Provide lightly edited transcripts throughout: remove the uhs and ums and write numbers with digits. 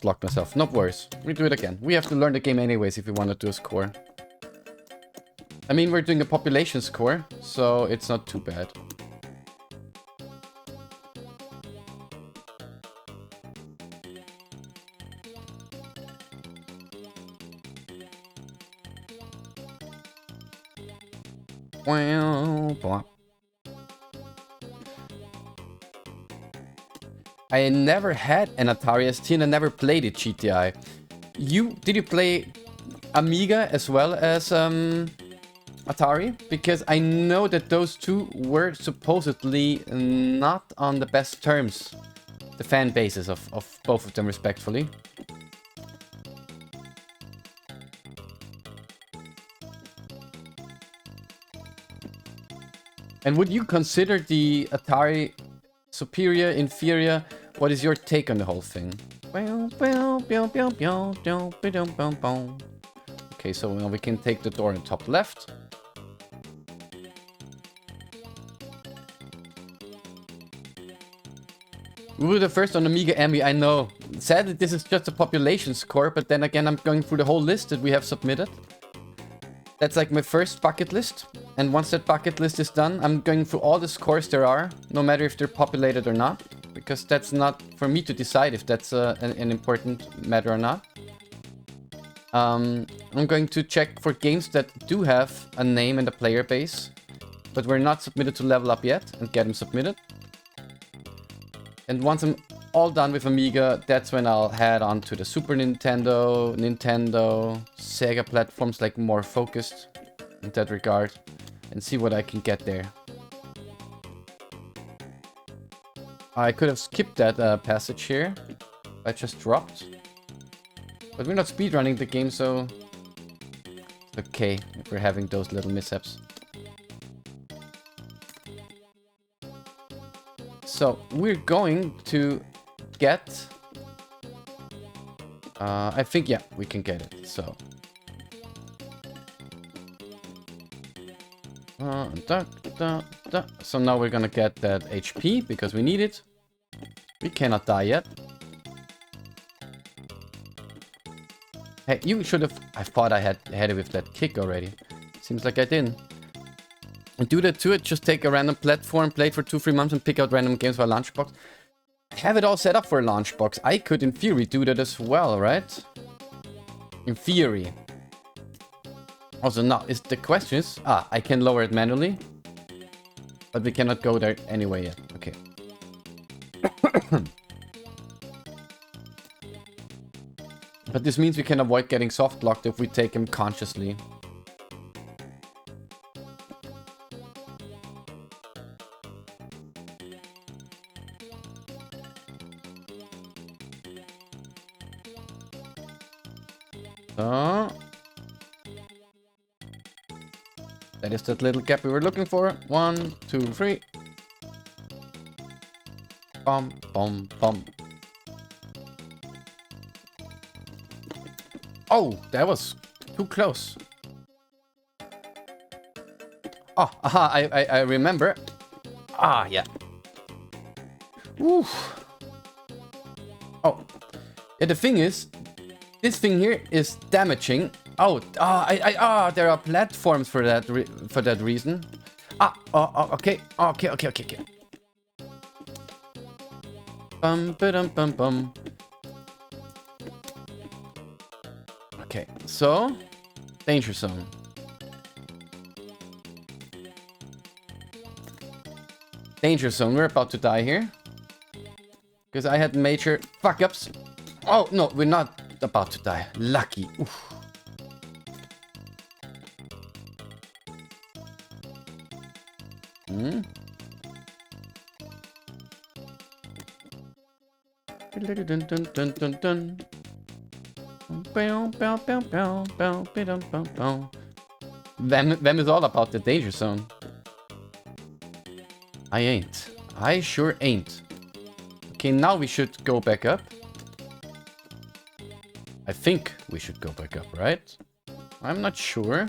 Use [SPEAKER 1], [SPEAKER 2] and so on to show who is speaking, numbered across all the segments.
[SPEAKER 1] blocked myself. No worries. We do it again. We have to learn the game anyways if we want to do a score. I mean, we're doing a population score, so it's not too bad. I never had an Atari ST and I never played it, GTI. Did you play Amiga as well as Atari? Because I know that those two were supposedly not on the best terms. The fan bases of both of them, respectfully. And would you consider the Atari superior, inferior? What is your take on the whole thing? Okay, so now we can take the door on top left. We were the first on Amiga Emmy, I know. Sadly, this is just a population score, but then again, I'm going through the whole list that we have submitted. That's like my first bucket list. And once that bucket list is done, I'm going through all the scores there are, no matter if they're populated or not. Because that's not for me to decide if that's an important matter or not. I'm going to check for games that do have a name and a player base, but were not submitted to LVL Up yet, and get them submitted. And once I'm all done with Amiga, that's when I'll head on to the Super Nintendo, Sega platforms, like more focused in that regard, and see what I can get there. I could have skipped that passage here. I just dropped. But we're not speedrunning the game, so it's okay if we're having those little mishaps. So we're going to get... I think, yeah, we can get it, so... So now we're gonna get that HP, because we need it. We cannot die yet. Hey, you should have... I thought I had it with that kick already. Seems like I didn't. And do that to it, just take a random platform, play it for 2-3 months and pick out random games for a Launchbox. Have it all set up for a Launchbox. I could, in theory, do that as well, right? In theory. Also, now, the question is... I can lower it manually. But we cannot go there anyway yet. Okay. But this means we can avoid getting soft locked if we take him consciously. That is that little gap we were looking for. 1, 2, 3. Bum, bum, bum. Oh, that was too close. Oh, aha, I remember. Ah, yeah. Oof. Oh, yeah, the thing is, this thing here is damaging. Oh, there are platforms for that reason. Okay. Bum, ba-dum, bum, bum. Okay, so danger zone. Danger zone. We're about to die here because I had major fuck ups. Oh no, we're not about to die. Lucky. Oof. Them is all about the danger zone. I ain't. I sure ain't. Okay, now we should go back up. I think we should go back up, right? I'm not sure.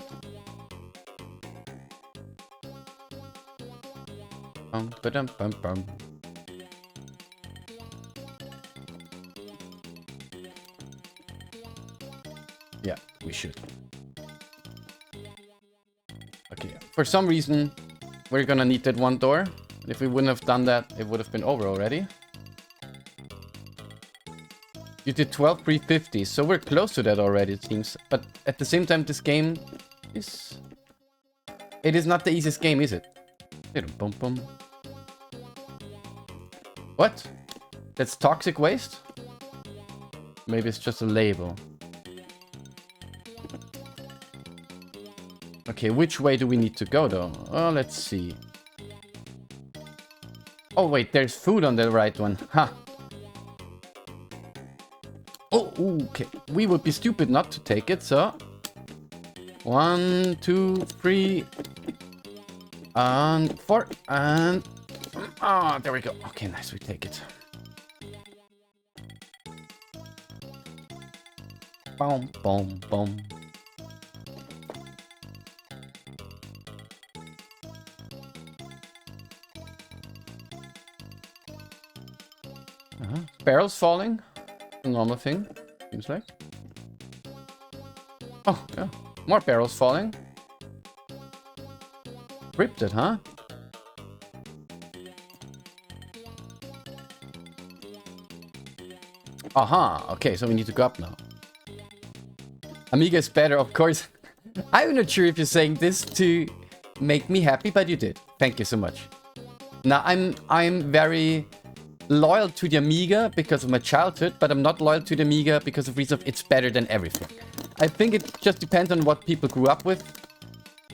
[SPEAKER 1] Yeah, we should. Okay, for some reason, we're gonna need that one door. If we wouldn't have done that, it would have been over already. You did 12 350, so we're close to that already, it seems. But at the same time, this game is... It is not the easiest game, is it? Bum bum. What? That's toxic waste? Maybe it's just a label. Okay, which way do we need to go though? Oh, let's see. Oh wait, there's food on the right one. Ha! Oh, okay. We would be stupid not to take it, so... 1, 2, 3... And 4, and... Ah, there we go. Okay, nice, we take it. Boom, boom, boom. Barrels falling. A normal thing, seems like. Oh, yeah. More barrels falling. Ripped it, huh? Aha, okay, so we need to go up now. Amiga is better, of course. I'm not sure if you're saying this to make me happy, but you did. Thank you so much. Now, I'm very loyal to the Amiga because of my childhood, but I'm not loyal to the Amiga because of reason of it's better than everything. I think it just depends on what people grew up with.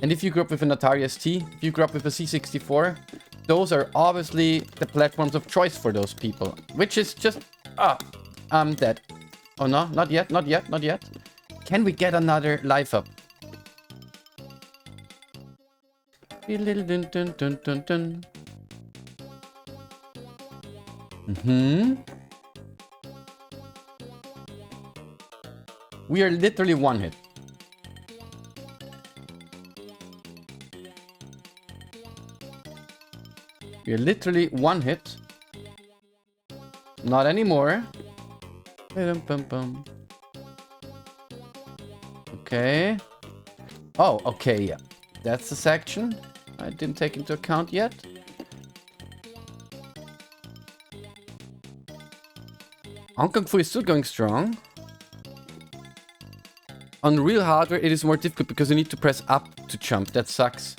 [SPEAKER 1] And if you grew up with an Atari ST, if you grew up with a C64, those are obviously the platforms of choice for those people. Which is just... I'm dead. Oh no, not yet, not yet, not yet. Can we get another life up? We are literally one hit. We are literally one hit. Not anymore. Okay. Oh, okay, yeah. That's the section I didn't take into account yet. Hong Kong Phooey is still going strong. On real hardware, it is more difficult because you need to press up to jump. That sucks.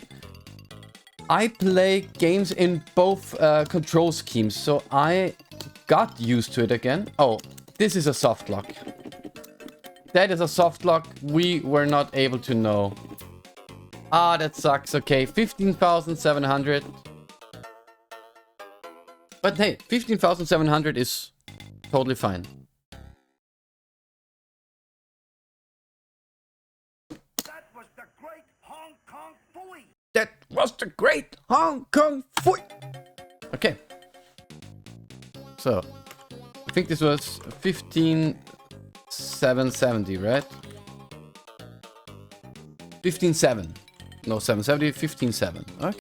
[SPEAKER 1] I play games in both control schemes, so I got used to it again. Oh, this is a soft lock. That is a soft lock we were not able to know. Ah, that sucks. Okay, 15,700. But hey, 15,700 is totally fine.
[SPEAKER 2] That was the great Hong Kong Phooey.
[SPEAKER 1] That was the great Hong Kong Phooey. Okay. So, I think this was 15,770, right? 15,7. No, 770, 15,7. Okay.